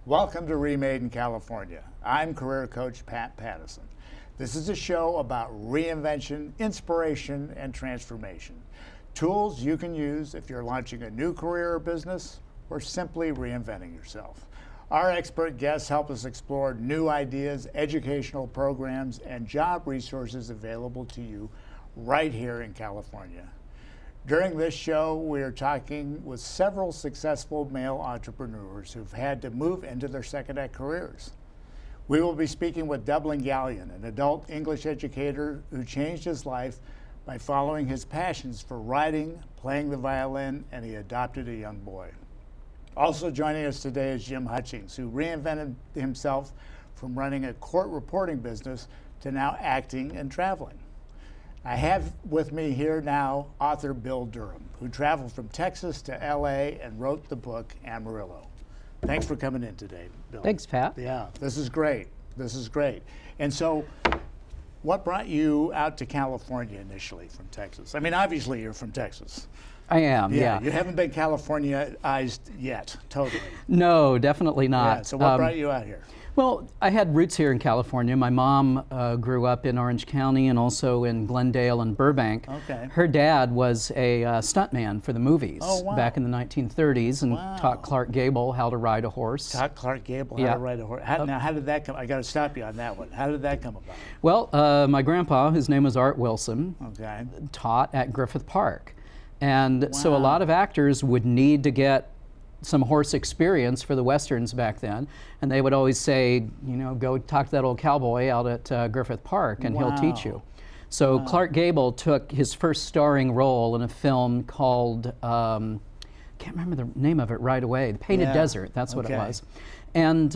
Welcome to Remade in California. I'm career coach Pat Pattison. This is a show about reinvention, inspiration, and transformation. Tools you can use if you're launching a new career or business or simply reinventing yourself. Our expert guests help us explore new ideas, educational programs, and job resources available to you right here in California. During this show, we are talking with several successful male entrepreneurs who've had to move into their second act careers. We will be speaking with Dublin Gallion, an adult English educator who changed his life by following his passions for writing, playing the violin, and he adopted a young boy. Also joining us today is Jim Hutchings, who reinvented himself from running a court reporting business to now acting and traveling. I have with me here now author Bill Durham, who traveled from Texas to LA and wrote the book Amarillo. Thanks for coming in today, Bill. Thanks, Pat. Yeah, this is great. This is great. And so, what brought you out to California initially from Texas? I mean, obviously you're from Texas. I am, yeah. You haven't been Californiaized yet, totally. No, definitely not. Yeah, so what brought you out here? Well, I had roots here in California. My mom grew up in Orange County and also in Glendale and Burbank. Okay. Her dad was a stuntman for the movies back in the 1930s and taught Clark Gable how to ride a horse. Taught Clark Gable how to ride a horse. Now, how did that come? I got to stop you on that one. How did that come about? Well, my grandpa, whose name was Art Wilson, taught at Griffith Park. And so a lot of actors would need to get some horse experience for the Westerns back then, and they would always say, you know, go talk to that old cowboy out at Griffith Park and he'll teach you. So Clark Gable took his first starring role in a film called, can't remember the name of it right away, The Painted Desert, that's what it was. And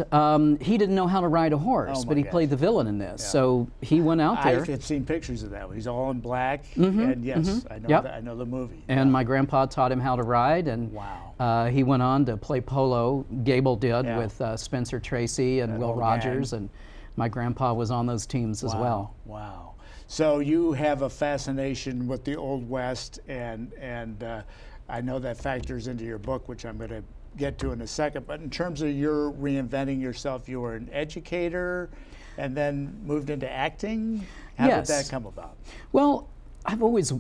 he didn't know how to ride a horse, but he played the villain in this. So he went out there. I've seen pictures of that. He's all in black, and yes, I know I know the movie. And my grandpa taught him how to ride, and he went on to play polo. Gable did with Spencer Tracy and Will Rogers, and my grandpa was on those teams as well. Wow. So you have a fascination with the Old West, and I know that factors into your book, which I'm going to get to in a second, but in terms of your reinventing yourself, you were an educator and then moved into acting. How did that come about? Well, I've always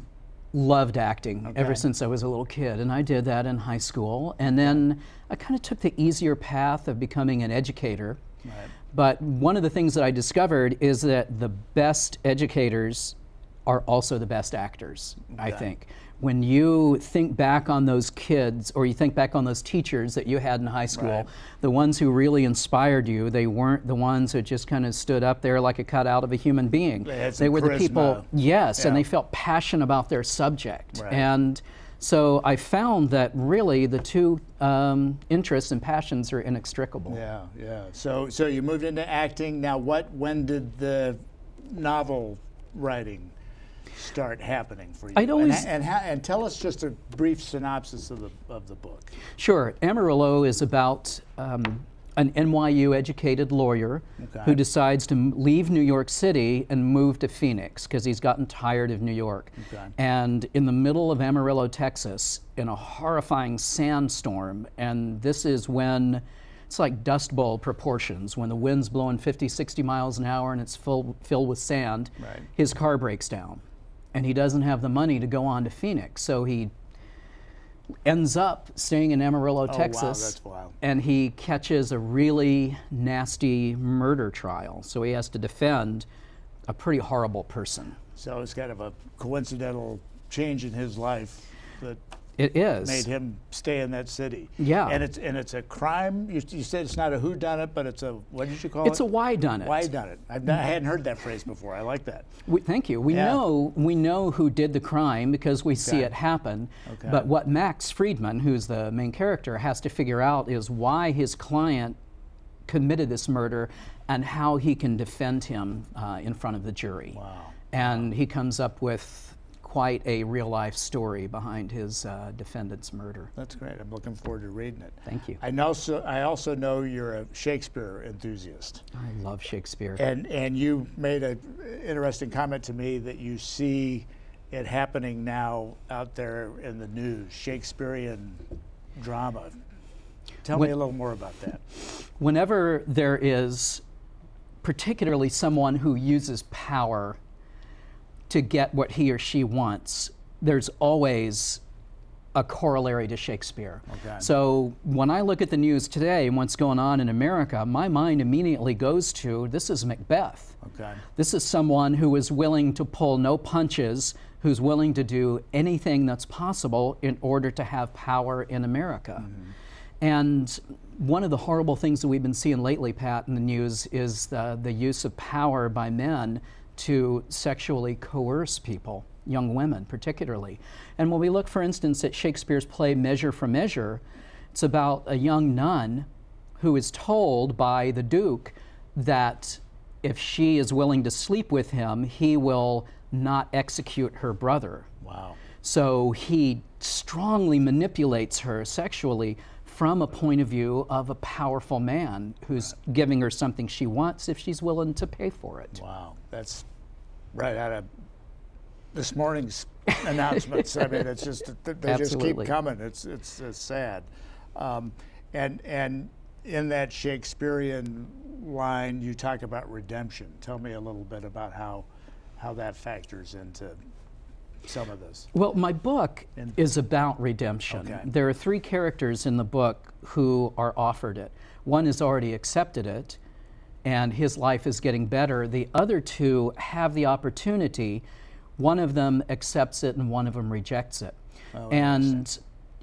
loved acting ever since I was a little kid, and I did that in high school, and then I kind of took the easier path of becoming an educator. But one of the things that I discovered is that the best educators are also the best actors, I think. When you think back on those kids, or you think back on those teachers that you had in high school, the ones who really inspired you, they weren't the ones who just kind of stood up there like a cutout of a human being. They were the people, and they felt passion about their subject. And so I found that really the two interests and passions are inextricable. So you moved into acting. Now, when did the novel writing start happening for you? And tell us just a brief synopsis of the book. Sure. Amarillo is about an NYU educated lawyer who decides to leave New York City and move to Phoenix because he's gotten tired of New York. And in the middle of Amarillo, Texas, in a horrifying sandstorm, and this is when it's like Dust Bowl proportions, when the wind's blowing 50, 60 miles an hour and it's filled with sand, his car breaks down. And he doesn't have the money to go on to Phoenix, so he ends up staying in Amarillo, Texas, and he catches a really nasty murder trial. So he has to defend a pretty horrible person. So it's kind of a coincidental change in his life that made him stay in that city. And it's a crime. You said it's not a whodunit, but it's a, what did you call it? It's a whydunit. Whydunit. I hadn't heard that phrase before. I like that. Thank you. We know who did the crime because we see it happen. But what Max Friedman, who's the main character, has to figure out is why his client committed this murder and how he can defend him in front of the jury. And he comes up with quite a real-life story behind his defendant's murder. That's great. I'm looking forward to reading it. Thank you. I also know you're a Shakespeare enthusiast. I love Shakespeare. And you made an interesting comment to me that you see it happening now out there in the news, Shakespearean drama. Tell me a little more about that. whenever there is particularly someone who uses power to get what he or she wants, there's always a corollary to Shakespeare. Okay. So when I look at the news today and what's going on in America, my mind immediately goes to, this is Macbeth. Okay. This is someone who is willing to pull no punches, who's willing to do anything that's possible in order to have power in America. Mm-hmm. And one of the horrible things that we've been seeing lately, Pat, in the news is the use of power by men to sexually coerce people, young women particularly. And when we look, for instance, at Shakespeare's play Measure for Measure, it's about a young nun who is told by the Duke that if she is willing to sleep with him, he will not execute her brother. Wow. So he strongly manipulates her sexually from a point of view of a powerful man who's giving her something she wants if she's willing to pay for it. Wow, that's right out of this morning's announcements. I mean, it's just, they Absolutely. just keep coming. It's sad. And in that Shakespearean line, you talk about redemption. Tell me a little bit about how that factors into some of this. Well, my book is about redemption. Okay. There are 3 characters in the book who are offered it. One has already accepted it, and his life is getting better. The other 2 have the opportunity. One of them accepts it and one of them rejects it. Oh, and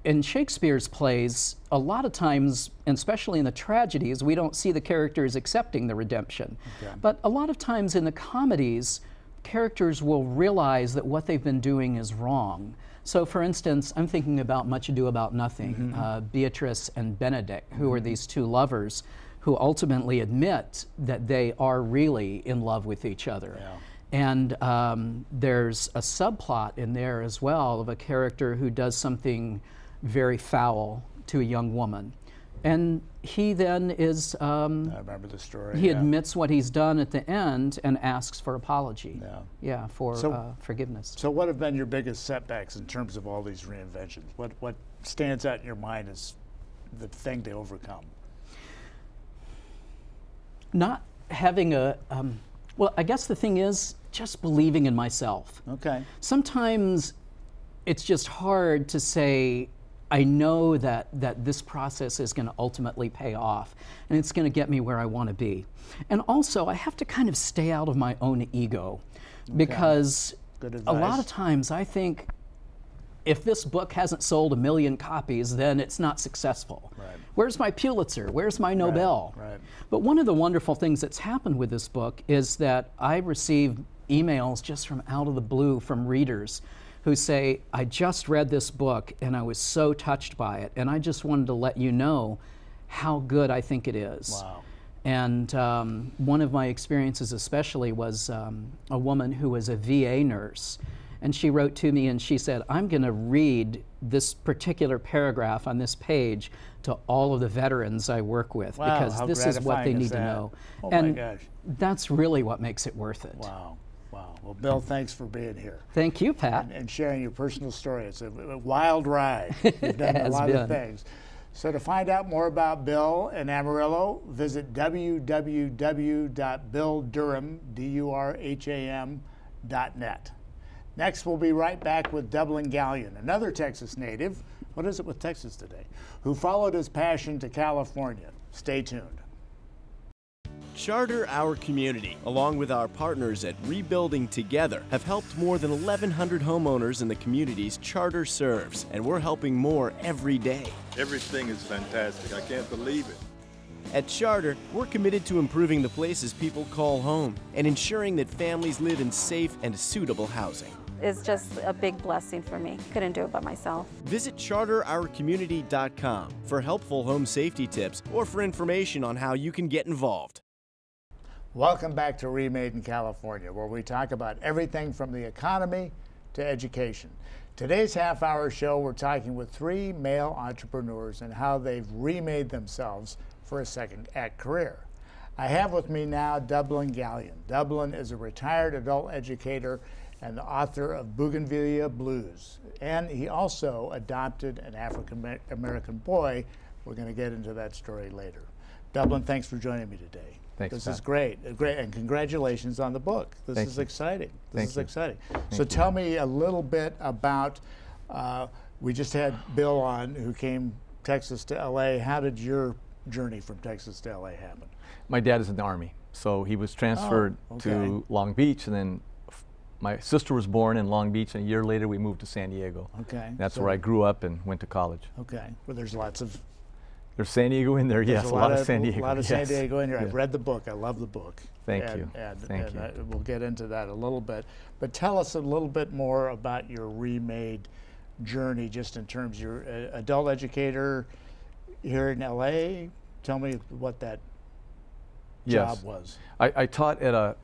in Shakespeare's plays, a lot of times, and especially in the tragedies, we don't see the characters accepting the redemption. Okay. But a lot of times in the comedies, characters will realize that what they've been doing is wrong. So for instance, I'm thinking about Much Ado About Nothing, Mm-hmm. Beatrice and Benedict, who are these 2 lovers who ultimately admit that they are really in love with each other. Yeah. And there's a subplot in there as well of a character who does something very foul to a young woman. And he then is, I remember the story. he admits what he's done at the end and asks for apology. Yeah. Yeah, for forgiveness. So what have been your biggest setbacks in terms of all these reinventions? What stands out in your mind as the thing to overcome? Not having a, well, I guess the thing is just believing in myself. Okay. Sometimes it's just hard to say, I know that this process is going to ultimately pay off and it's going to get me where I want to be. And also, I have to kind of stay out of my own ego because Good a lot advice. of times I think if this book hasn't sold 1 million copies, then it's not successful. Right. Where's my Pulitzer? Where's my Nobel? Right. But one of the wonderful things that's happened with this book is that I receive emails just from out of the blue from readers who say, I just read this book and I was so touched by it, and I just wanted to let you know how good I think it is. Wow. And one of my experiences especially was a woman who was a VA nurse, and she wrote to me and she said, I'm going to read this particular paragraph on this page to all of the veterans I work with, Wow, because how this is what they gratifying is need to that? know. Oh and my gosh. that's really what makes it worth it. Wow. Wow. Well, Bill, thanks for being here Thank you, Pat. and sharing your personal story. It's a wild ride. You've done a has lot been. of things. So to find out more about Bill and Amarillo, visit www.billdurham.net. Next, we'll be right back with Dublin Gallion, another Texas native, what is it with Texas today, who followed his passion to California. Stay tuned. Charter Our Community, along with our partners at Rebuilding Together, have helped more than 1,100 homeowners in the communities Charter serves, and we're helping more every day. Everything is fantastic. I can't believe it. At Charter, we're committed to improving the places people call home and ensuring that families live in safe and suitable housing. It's just a big blessing for me. Couldn't do it by myself. Visit charterourcommunity.com for helpful home safety tips or for information on how you can get involved. Welcome back to Remade in California, where we talk about everything from the economy to education. Today's half-hour show, we're talking with 3 male entrepreneurs and how they've remade themselves for a second act career. I have with me now Dublin Gallion. Dublin is a retired adult educator and the author of Bougainvillea Blues. And he also adopted an African-American boy We're going to get into that story later. Dublin, thanks for joining me today. Thanks, This Pat. is great, and congratulations on the book. This Thank is you. exciting. This Thank is you. exciting. Thank So you. tell me a little bit about. We just had Bill on, who came Texas to LA. How did your journey from Texas to LA happen? My dad is in the Army, so he was transferred okay. to Long Beach, and then my sister was born in Long Beach, and a year later we moved to San Diego. Okay. That's so- where I grew up and went to college. Okay. Well, there's lots of. There's San Diego in there, yes, There's a lot of San Diego. A lot of San yes. Diego in here. Yeah. I've read the book. I love the book. Thank and, you. And we'll get into that a little bit. But tell us a little bit more about your Remade journey, just in terms you're an adult educator here in LA. Tell me what that Yes. job was. I taught at a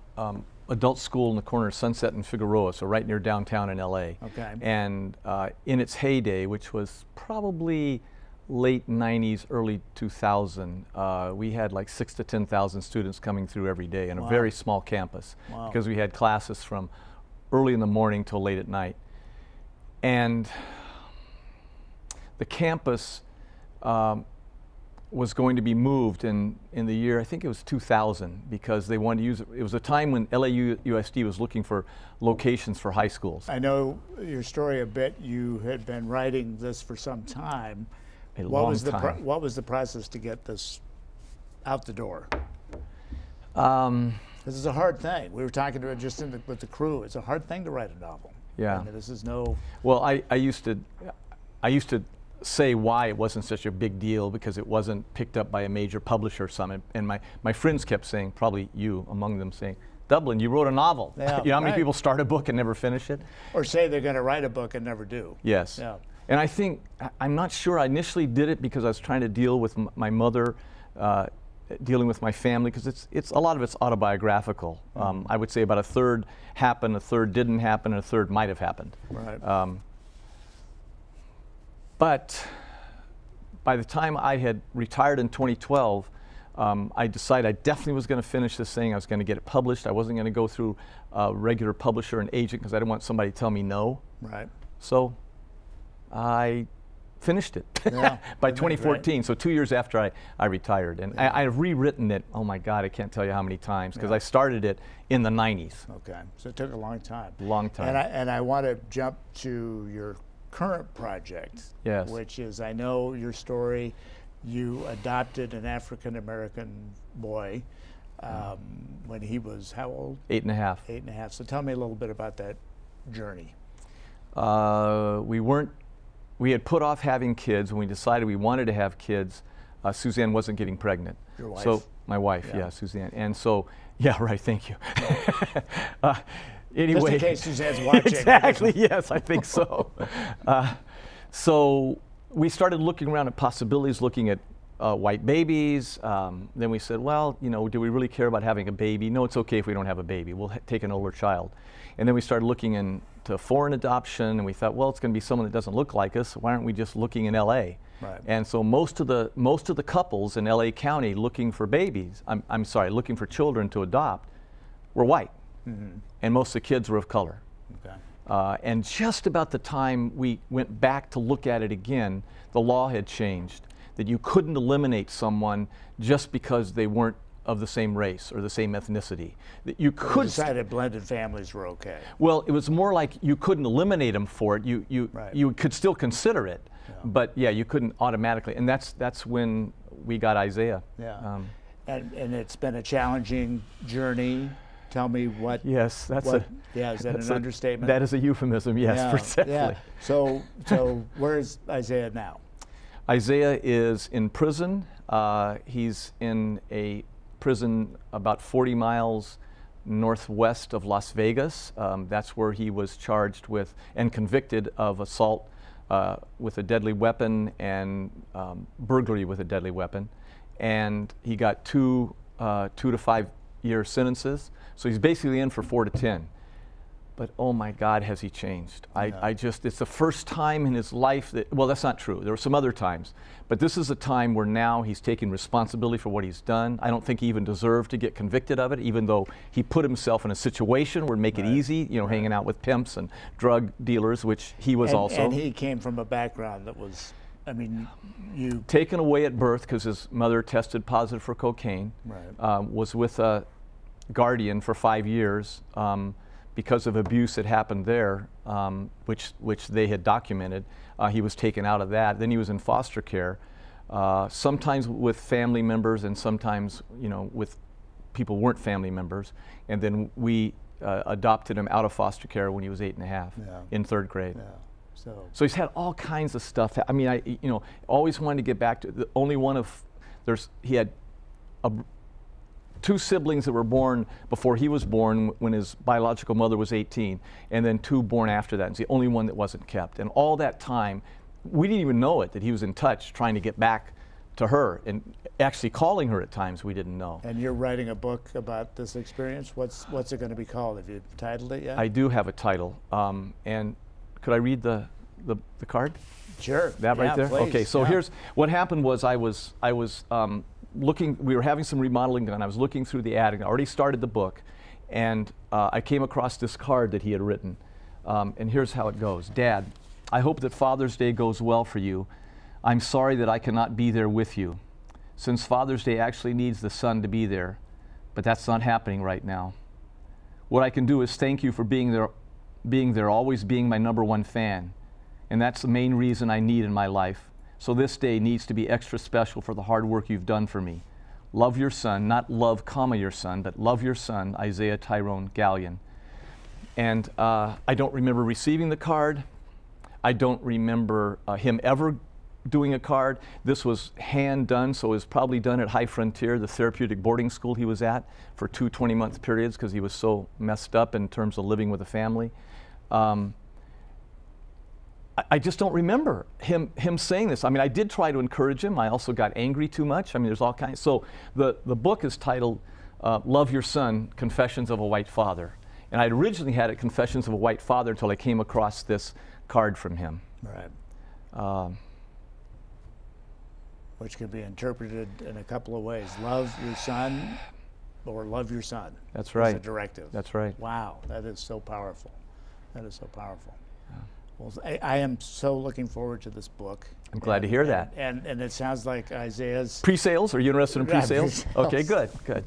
adult school in the corner of Sunset and Figueroa, so right near downtown in LA. Okay. And in its heyday, which was probably late 90s, early 2000, we had like 6,000 to 10,000 students coming through every day in a Wow. very small campus, Wow. because we had classes from early in the morning till late at night. And the campus was going to be moved in the year, I think it was 2000, because they wanted to use it. It was a time when LAUSD was looking for locations for high schools. I know your story a bit. You had been writing this for some time. A What long was the time. what was the process to get this out the door? This is a hard thing. We were talking to it just with the crew. It's a hard thing to write a novel. Yeah. I mean, this is no. Well, I used to say why it wasn't such a big deal, because it wasn't picked up by a major publisher or something. And my friends kept saying, probably you among them, saying, Dublin, you wrote a novel. Yeah, you know how many right. people start a book and never finish it? Or say they're going to write a book and never do. Yes. Yeah. And I think, I'm not sure, I initially did it because I was trying to deal with my mother, dealing with my family, because it's a lot of it's autobiographical. I would say about a third happened, a third didn't happen, and a third might have happened. Right. But by the time I had retired in 2012, I decided I definitely was going to finish this thing. I was going to get it published. I wasn't going to go through a regular publisher and agent, because I didn't want somebody to tell me no. Right. So I finished it Yeah. by Isn't that great? 2014, so 2 years after I retired. And I've rewritten it, oh my God, I can't tell you how many times, because Yeah. I started it in the 90s. Okay. So it took a long time. Long time. And I want to jump to your current project. Yes. Which is, I know your story. You adopted an African American boy when he was how old? 8.5. 8.5. So tell me a little bit about that journey. We had put off having kids. When we decided we wanted to have kids, Suzanne wasn't getting pregnant. Your wife? So my wife, yeah, Suzanne. And so, yeah, right, thank you. Anyway. Just in case Suzanne's watching. Exactly, yes, I think so. So we started looking around at possibilities, looking at white babies. Then we said, well, you know, do we really care about having a baby? No, it's okay if we don't have a baby. We'll take an older child. And then we started looking into foreign adoption, and we thought, well, it's going to be someone that doesn't look like us. Why aren't we just looking in LA? Right. And so most of the couples in LA County looking for babies, I'm sorry, looking for children to adopt, were white. Mm-hmm. And most of the kids were of color. Okay. And just about the time we went back to look at it again, the law had changed, that you couldn't eliminate someone just because they weren't of the same race or the same ethnicity. That you We could decided blended families were okay. Well, it was more like you couldn't eliminate them for it. Right. You could still consider it, but yeah, you couldn't automatically. And that's when we got Isaiah. Yeah. And it's been a challenging journey. Tell me what. Yes, that's what, a. Yeah, is that that's an a- understatement? That is a euphemism. Yes, Yeah, exactly. yeah. So where is Isaiah now? Isaiah is in prison. He's in a prison about 40 miles northwest of Las Vegas. That's where he was charged with and convicted of assault with a deadly weapon and burglary with a deadly weapon. And he got 2 to 5 year sentences. So he's basically in for 4 to 10. But oh my God, has he changed. It's the first time in his life that, well, that's not true. There were some other times. But this is a time where now he's taking responsibility for what he's done. I don't think he even deserved to get convicted of it, even though he put himself in a situation where it'd make it easy, you know, hanging out with pimps and drug dealers, which he was also. And he came from a background that was I mean, you... Taken away at birth because his mother tested positive for cocaine. Right. Was with a guardian for 5 years because of abuse that happened there, which they had documented. He was taken out of that. Then he was in foster care, sometimes with family members and sometimes, with people who weren't family members. And then we adopted him out of foster care when he was 8 and a half, in 3rd grade. Yeah. So he's had all kinds of stuff. I mean, I always wanted to get back to the only one of, he had 2 siblings that were born before he was born when his biological mother was 18, and then 2 born after that. It's the only one that wasn't kept. And all that time, we didn't even know it, that he was in touch trying to get back to her and actually calling her at times we didn't know. And you're writing a book about this experience. What's it going to be called? Have you titled it yet? I do have a title. And could I read the card? Sure. That right there? Please. Okay, so here's what happened was I was looking, we were having some remodeling done. I was looking through the attic. I already started the book, and I came across this card that he had written. And here's how it goes. Dad, I hope that Father's Day goes well for you. I'm sorry that I cannot be there with you, since Father's Day actually needs the son to be there, but that's not happening right now. What I can do is thank you for being there, always being my #1 fan. And that's the main reason I need in my life. So this day needs to be extra special for the hard work you've done for me. Love your son, not love, your son, but love your son, Isaiah Tyrone Gallion. And I don't remember receiving the card. I don't remember him ever doing a card. This was hand done, so it was probably done at High Frontier, the therapeutic boarding school he was at for 2 20-month periods because he was so messed up in terms of living with a family. I just don't remember him saying this. I mean, I did try to encourage him. I also got angry too much. I mean, there's all kinds. So the book is titled Love Your Son, Confessions of a White Father. And I originally had it Confessions of a White Father until I came across this card from him. Right. Which could be interpreted in a couple of ways. Love your son or love your son. That's right. As a directive. That's right. Wow, that is so powerful. That is so powerful. Well, I am so looking forward to this book. I'm glad to hear that. And it sounds like Isaiah's... Pre-sales? Are you interested in pre-sales? Pre-sales. Okay, good, good.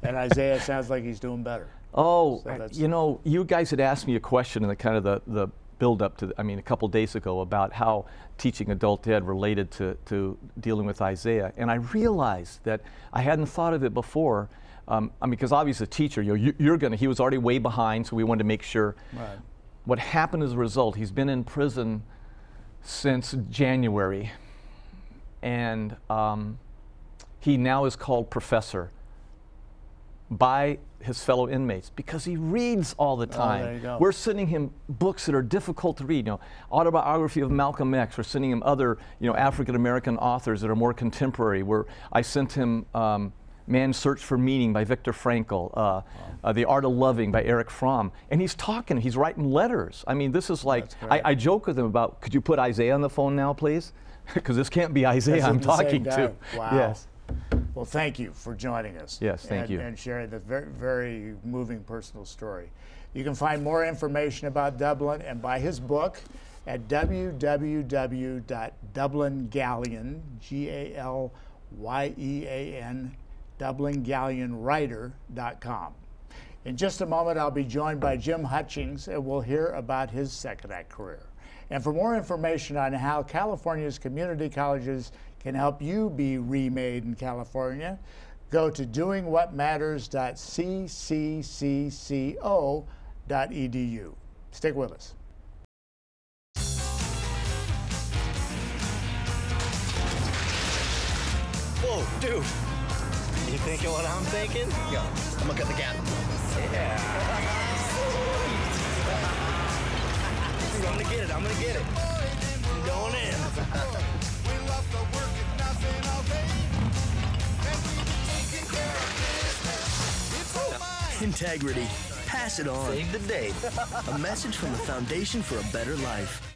And Isaiah sounds like he's doing better. Oh, so you guys had asked me a question in the kind of the build-up to, a couple days ago about how teaching adult ed related to dealing with Isaiah. And I realized that I hadn't thought of it before. Because obviously, a teacher, he was already way behind, so we wanted to make sure. Right. What happened as a result, he's been in prison since January, and he now is called professor by his fellow inmates because he reads all the time. Oh, there you go. We're sending him books that are difficult to read, autobiography of Malcolm X. We're sending him other, African-American authors that are more contemporary. I sent him Man's Search for Meaning by Viktor Frankl, The Art of Loving by Erich Fromm. And he's talking, he's writing letters. I mean, this is like, I joke with him about, could you put Isaiah on the phone now, please? Because this can't be Isaiah I'm talking to. Wow. Yes. Well, thank you for joining us. Yes, thank you. And sharing this very, very moving personal story. You can find more information about Dublin and buy his book at www.dublingallion, Galyean, DublinGallionWriter.com. In just a moment, I'll be joined by Jim Hutchings, and we'll hear about his second act career. And for more information on how California's community colleges can help you be remade in California, go to doingwhatmatters.cccco.edu. Stick with us. Whoa, dude. You thinking what I'm thinking? Yo, I'm gonna cut the gap. Yeah. Dude, I'm gonna get it. I'm going in. Integrity. Pass it on. Save the date. A message from the Foundation for a Better Life.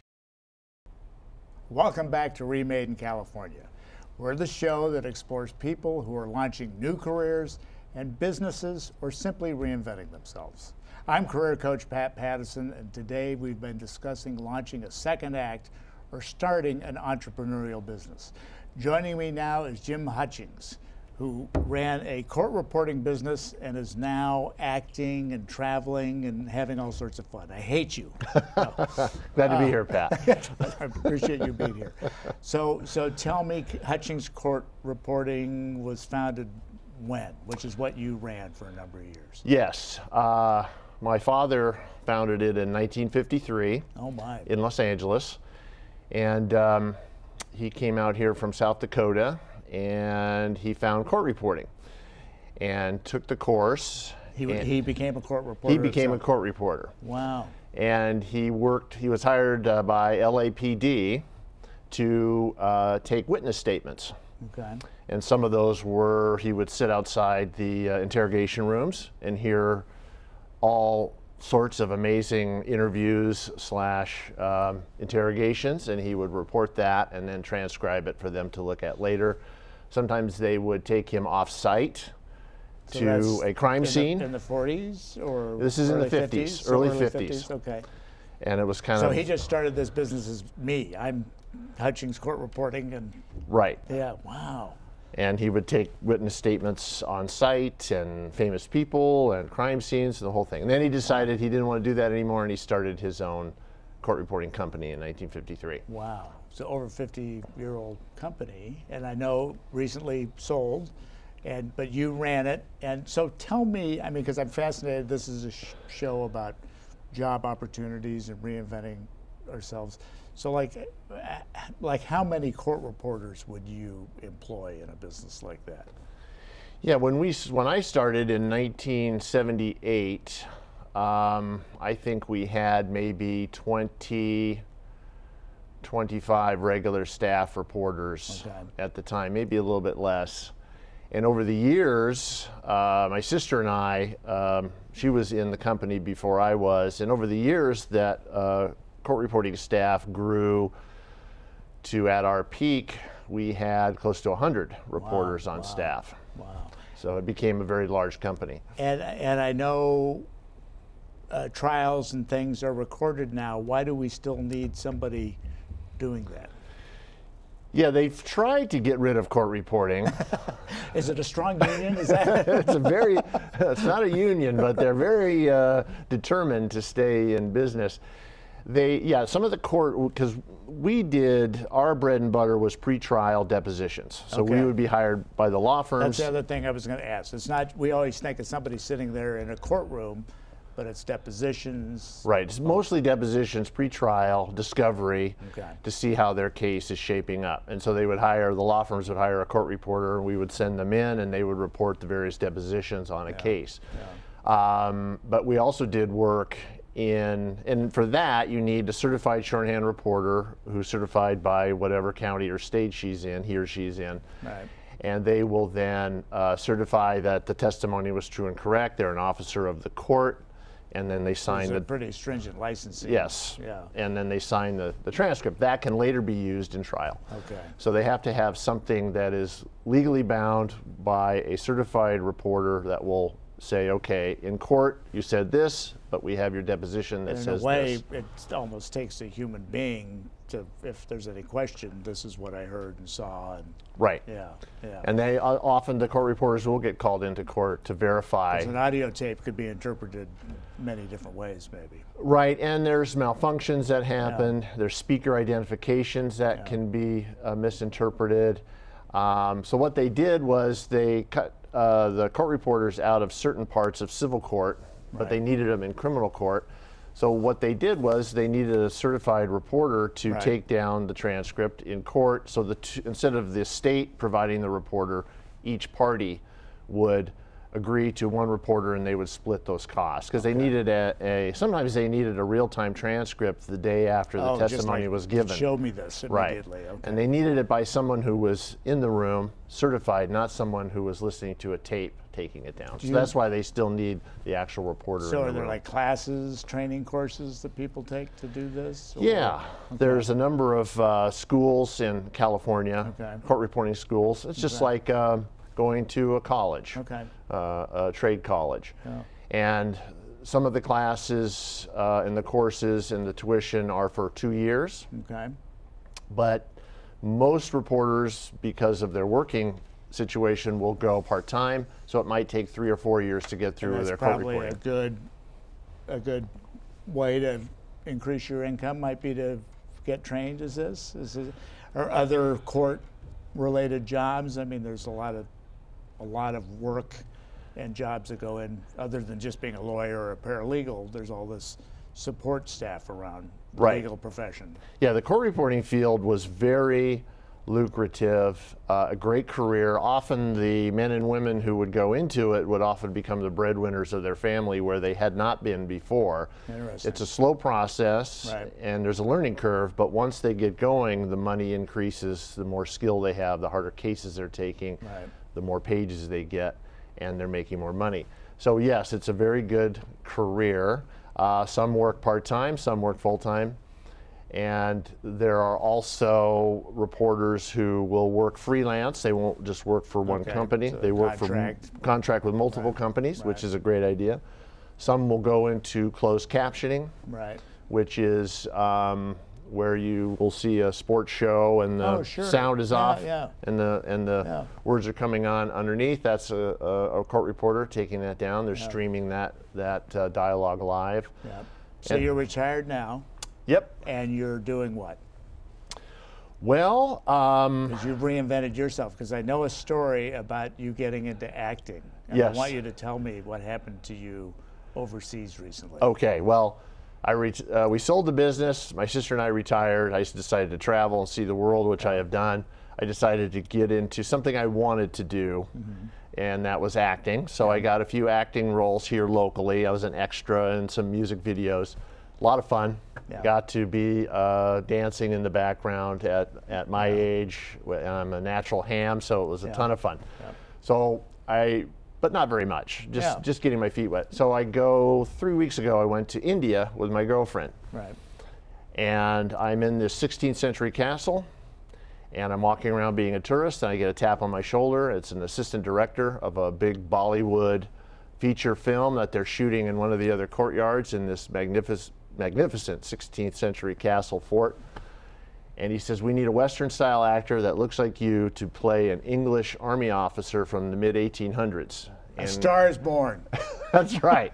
Welcome back to Remade in California. We're the show that explores people who are launching new careers and businesses or simply reinventing themselves. I'm career coach Pat Pattison, and today we've been discussing launching a second act or starting an entrepreneurial business. Joining me now is Jim Hutchings, who ran a court reporting business and is now acting and traveling and having all sorts of fun. I hate you. No. Glad to be here, Pat. I appreciate you being here. So tell me, Hutchings Court Reporting was founded when, which is what you ran for a number of years. Yes. My father founded it in 1953 in Los Angeles. And he came out here from South Dakota, and he found court reporting and took the course. He became a court reporter. He became a court reporter. Wow. And he was hired by LAPD to take witness statements. Okay. And some of those were, he would sit outside the interrogation rooms and hear all sorts of amazing interviews / interrogations, and he would report that and then transcribe it for them to look at later. Sometimes they would take him off-site to a crime scene. In the 40s or this is in the 50s, early 50s. Okay. And it was kind so of. So he just started this business as me. I'm Hutchings Court Reporting, and right. Yeah. Wow. And he would take witness statements on site and famous people and crime scenes and the whole thing. And then he decided he didn't want to do that anymore, and he started his own court reporting company in 1953. Wow. So over 50-year-old company, and I know recently sold, but you ran it. And so tell me, I mean, because I'm fascinated, this is a show about job opportunities and reinventing ourselves. So like how many court reporters would you employ in a business like that? Yeah, when I started in 1978, I think we had maybe 25 regular staff reporters at the time, maybe a little bit less. And over the years, my sister and I, she was in the company before I was, and over the years that court reporting staff grew to, at our peak, we had close to 100 reporters on staff. Wow. So it became a very large company. And I know trials and things are recorded now. Why do we still need somebody doing that? Yeah, they've tried to get rid of court reporting. Is it a strong union? Is that? It's not a union, but they're very determined to stay in business. Some of the court, because our bread and butter was pre-trial depositions. So we would be hired by the law firms. That's the other thing I was going to ask. It's not, we always think it's somebody sitting there in a courtroom, but it's depositions. Right, it's mostly depositions, pre-trial, discovery, to see how their case is shaping up. And so the law firms would hire a court reporter, and we would send them in, and they would report the various depositions on a case. But we also did work and for that you need a certified shorthand reporter who's certified by whatever county or state he or she's in. Right. And they will then certify that the testimony was true and correct. They're an officer of the court, and then they sign the pretty stringent licensing. Yes. Yeah. And then they sign the transcript. That can later be used in trial. Okay. So they have to have something that is legally bound by a certified reporter that will say, okay, in court you said this, but we have your deposition that says this. In a way, it almost takes a human being to, if there's any question, this is what I heard and saw. And right. Yeah. And they often, the court reporters will get called into court to verify. Because an audio tape could be interpreted many different ways, maybe. Right, and there's malfunctions that happen. There's speaker identifications that can be misinterpreted. So what they did was they cut the court reporters out of certain parts of civil court, but they needed them in criminal court. So what they did was they needed a certified reporter to take down the transcript in court. So instead of the state providing the reporter, each party would agree to one reporter, and they would split those costs because they needed sometimes they needed a real-time transcript the day after the testimony was given. Show me this immediately. Right. And they needed it by someone who was in the room, certified, not someone who was listening to a tape taking it down. So that's why they still need the actual reporter in the room. So are there like classes, training courses that people take to do this? Yeah. There's a number of schools in California, court reporting schools. It's just like going to a college, a trade college. And some of the classes and the courses and the tuition are for 2 years. but most reporters, because of their working situation, will go part-time, so it might take 3 or 4 years to get through their court reporting. Probably a good way to increase your income might be to get trained as this? Or other court-related jobs? I mean, there's a lot of work and jobs that go in, other than just being a lawyer or a paralegal. There's all this support staff around the legal profession. Yeah, the court reporting field was very lucrative, a great career. Often the men and women who would go into it would often become the breadwinners of their family where they had not been before. Interesting. It's a slow process, and there's a learning curve, but once they get going, the money increases. The more skill they have, the harder cases they're taking, the more pages they get, and they're making more money. So yes, it's a very good career. Some work part-time, some work full-time. And there are also reporters who will work freelance. They won't just work for one company. So they work contract with multiple companies, which is a great idea. Some will go into closed captioning, which is where you will see a sports show and the sound is off and the words are coming on underneath. That's a court reporter taking that down. They're streaming that dialogue live. So you're retired now. Yep. And you're doing what? Well, because you've reinvented yourself. Because I know a story about you getting into acting. And I want you to tell me what happened to you overseas recently. Okay. Well, we sold the business. My sister and I retired. I decided to travel and see the world, which I have done. I decided to get into something I wanted to do, and that was acting. So I got a few acting roles here locally. I was an extra in some music videos. A lot of fun. Got to be dancing in the background at my age. I'm a natural ham, so it was a ton of fun. So but not very much, just getting my feet wet. So 3 weeks ago, I went to India with my girlfriend. And I'm in this 16th century castle, and I'm walking around being a tourist, and I get a tap on my shoulder. It's an assistant director of a big Bollywood feature film that they're shooting in one of the other courtyards in this magnificent 16th century castle fort. And he says, we need a Western style actor that looks like you to play an English army officer from the mid 1800s. A Star is Born. That's right.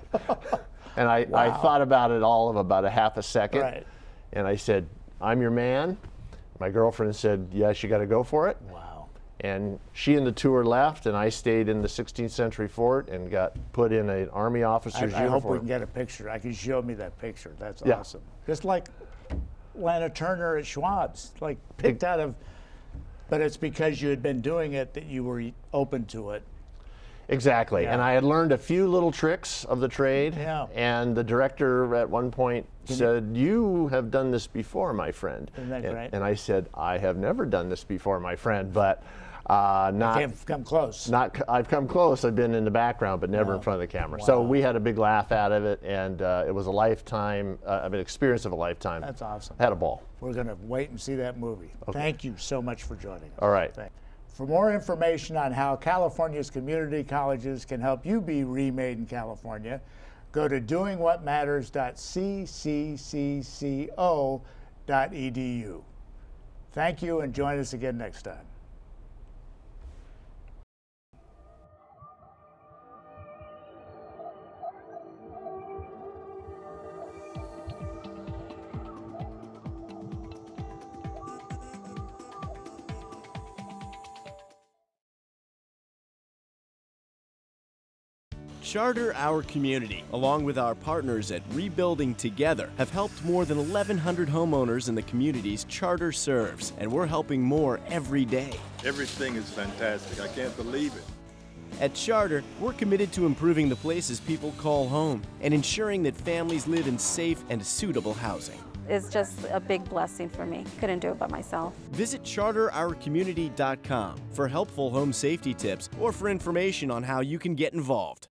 And I thought about it all of about a half a second. And I said, I'm your man. My girlfriend said, yes, you got to go for it. And she and the tour left, and I stayed in the 16th century fort and got put in an army officer's uniform. I hope we can get a picture. I can show me that picture. That's awesome. Just like Lana Turner at Schwab's, like picked out of, but it's because you had been doing it that you were open to it. Exactly. And I had learned a few little tricks of the trade. And the director at one point said, you have done this before, my friend. Isn't that great? And I said, I have never done this before, my friend, but I've come close. I've come close. I've been in the background, but never in front of the camera. So we had a big laugh out of it, and it was a lifetime, an experience of a lifetime. That's awesome. Had a ball. We're going to wait and see that movie. Thank you so much for joining us. All right. For more information on how California's community colleges can help you be remade in California, go to doingwhatmatters.cccco.edu. Thank you, and join us again next time. Charter Our Community, along with our partners at Rebuilding Together, have helped more than 1,100 homeowners in the communities Charter serves, and we're helping more every day. Everything is fantastic. I can't believe it. At Charter, we're committed to improving the places people call home and ensuring that families live in safe and suitable housing. It's just a big blessing for me. Couldn't do it by myself. Visit charterourcommunity.com for helpful home safety tips or for information on how you can get involved.